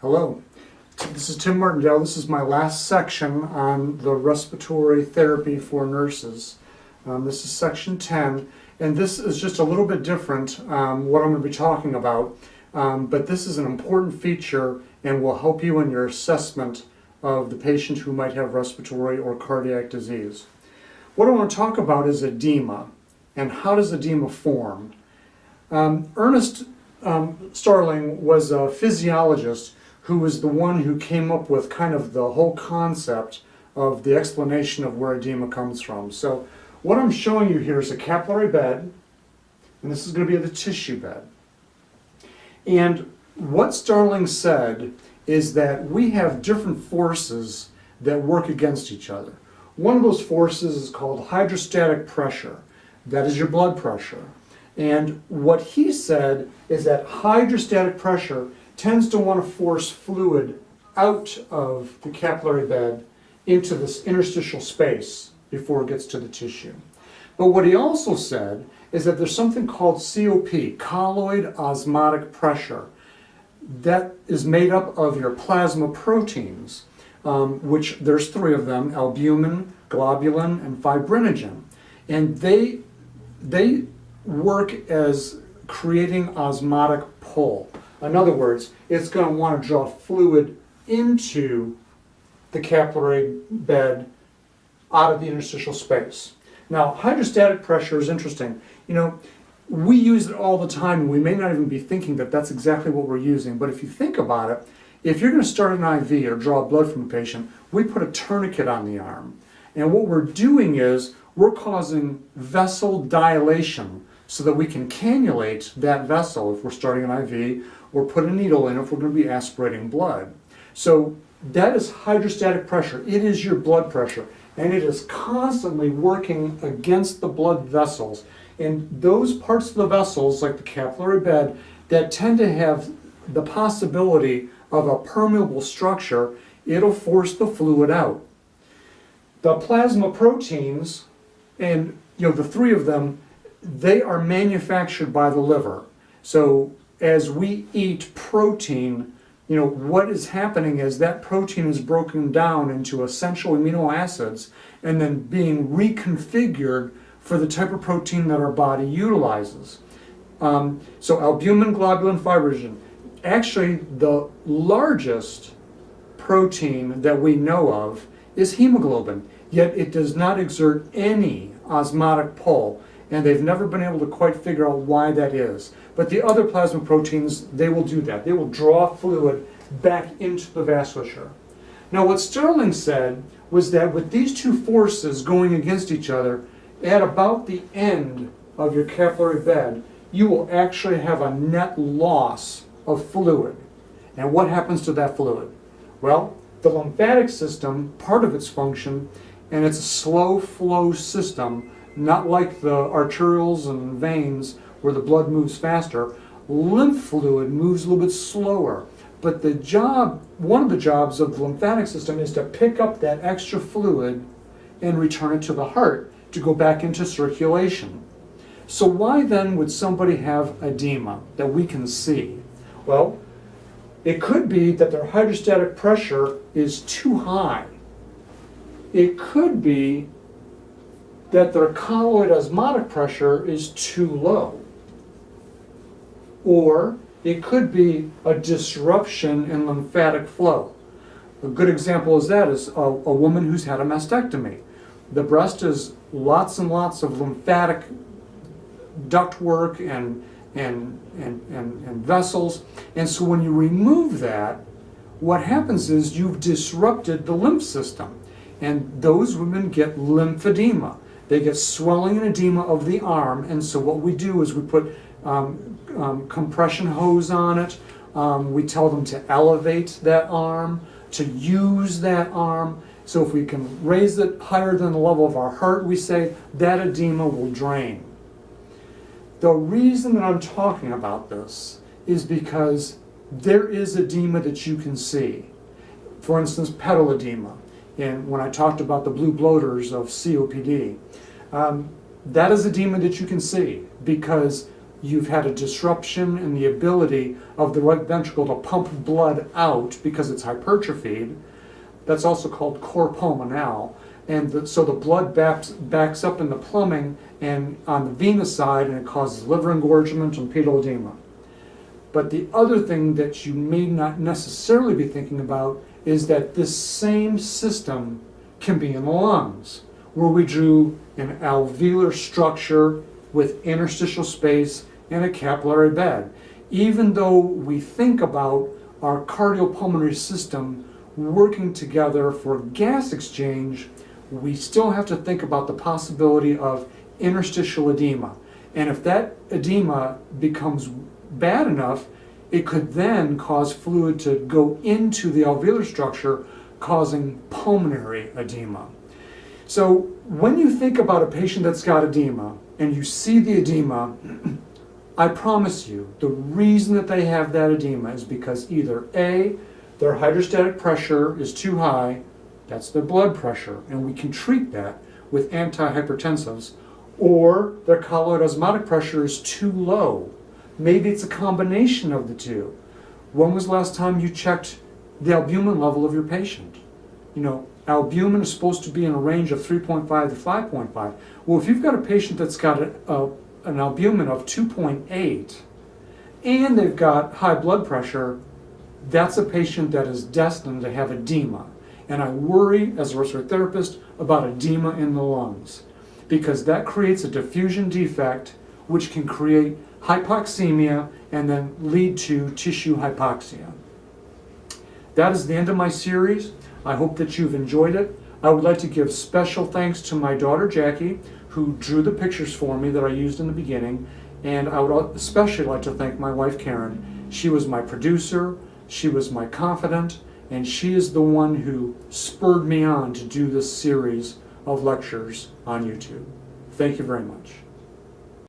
Hello, this is Tim Martindale. This is my last section on the respiratory therapy for nurses. This is section 10, and this is just a little bit different what I'm going to be talking about, but this is an important feature and will help you in your assessment of the patient who might have respiratory or cardiac disease. What I want to talk about is edema, and how does edema form? Ernest Starling was a physiologist who was the one who came up with kind of the whole concept of the explanation of where edema comes from. So what I'm showing you here is a capillary bed, and this is going to be the tissue bed. And what Starling said is that we have different forces that work against each other. One of those forces is called hydrostatic pressure. That is your blood pressure. And what he said is that hydrostatic pressure tends to want to force fluid out of the capillary bed into this interstitial space before it gets to the tissue. But what he also said is that there's something called COP, colloid osmotic pressure, that is made up of your plasma proteins, which there's three of them: albumin, globulin, and fibrinogen. And they work as creating osmotic pull. In other words, it's going to want to draw fluid into the capillary bed out of the interstitial space. Now, hydrostatic pressure is interesting. You know, we use it all the time, and we may not even be thinking that that's exactly what we're using. But if you think about it, if you're going to start an IV or draw blood from a patient, we put a tourniquet on the arm. And what we're doing is we're causing vessel dilation so that we can cannulate that vessel if we're starting an IV, or put a needle in if we're going to be aspirating blood. So that is hydrostatic pressure. It is your blood pressure, and it is constantly working against the blood vessels. And those parts of the vessels, like the capillary bed, that tend to have the possibility of a permeable structure, it'll force the fluid out. The plasma proteins, and the three of them, they are manufactured by the liver. So as we eat protein, what is happening is that protein is broken down into essential amino acids and then being reconfigured for the type of protein that our body utilizes. So albumin, globulin, fibrinogen. Actually, the largest protein that we know of is hemoglobin, yet it does not exert any osmotic pull, and they've never been able to quite figure out why that is. But the other plasma proteins, they will do that. They will draw fluid back into the vasculature. Now, what Starling said was that with these two forces going against each other, at about the end of your capillary bed, you will actually have a net loss of fluid. And what happens to that fluid? Well, the lymphatic system, part of its function, and it's a slow flow system, not like the arterioles and veins where the blood moves faster. Lymph fluid moves a little bit slower. But one of the jobs of the lymphatic system is to pick up that extra fluid and return it to the heart to go back into circulation. So why then would somebody have edema that we can see? Well, it could be that their hydrostatic pressure is too high. It could be that their colloid osmotic pressure is too low. Or it could be a disruption in lymphatic flow. A good example is a woman who's had a mastectomy. The breast is lots and lots of lymphatic ductwork and vessels. And so when you remove that, what happens is you've disrupted the lymph system. And those women get lymphedema. They get swelling and edema of the arm, and so what we do is we put compression hose on it. We tell them to elevate that arm, to use that arm. So if we can raise it higher than the level of our heart, we say that edema will drain. The reason that I'm talking about this is because there is edema that you can see. For instance, pedal edema. And when I talked about the blue bloaters of COPD, that is edema that you can see because you've had a disruption in the ability of the right ventricle to pump blood out because it's hypertrophied. That's also called cor pulmonale. And so the blood backs up in the plumbing and on the venous side, and it causes liver engorgement and pedal edema. But the other thing that you may not necessarily be thinking about is that this same system can be in the lungs, where we drew an alveolar structure with interstitial space and a capillary bed. Even though we think about our cardiopulmonary system working together for gas exchange, we still have to think about the possibility of interstitial edema. And if that edema becomes bad enough, it could then cause fluid to go into the alveolar structure, causing pulmonary edema. So when you think about a patient that's got edema and you see the edema, I promise you the reason that they have that edema is because either A, their hydrostatic pressure is too high, that's their blood pressure, and we can treat that with antihypertensives, or their colloid osmotic pressure is too low. Maybe it's a combination of the two. When was the last time you checked the albumin level of your patient? You know, albumin is supposed to be in a range of 3.5 to 5.5. Well, if you've got a patient that's got an albumin of 2.8 and they've got high blood pressure, that's a patient that is destined to have edema. And I worry as a respiratory therapist about edema in the lungs, because that creates a diffusion defect which can create hypoxemia and then lead to tissue hypoxia. That is the end of my series. I hope that you've enjoyed it. I would like to give special thanks to my daughter Jackie, who drew the pictures for me that I used in the beginning, and I would especially like to thank my wife Karen. She was my producer, she was my confidant, and she is the one who spurred me on to do this series of lectures on YouTube. Thank you very much.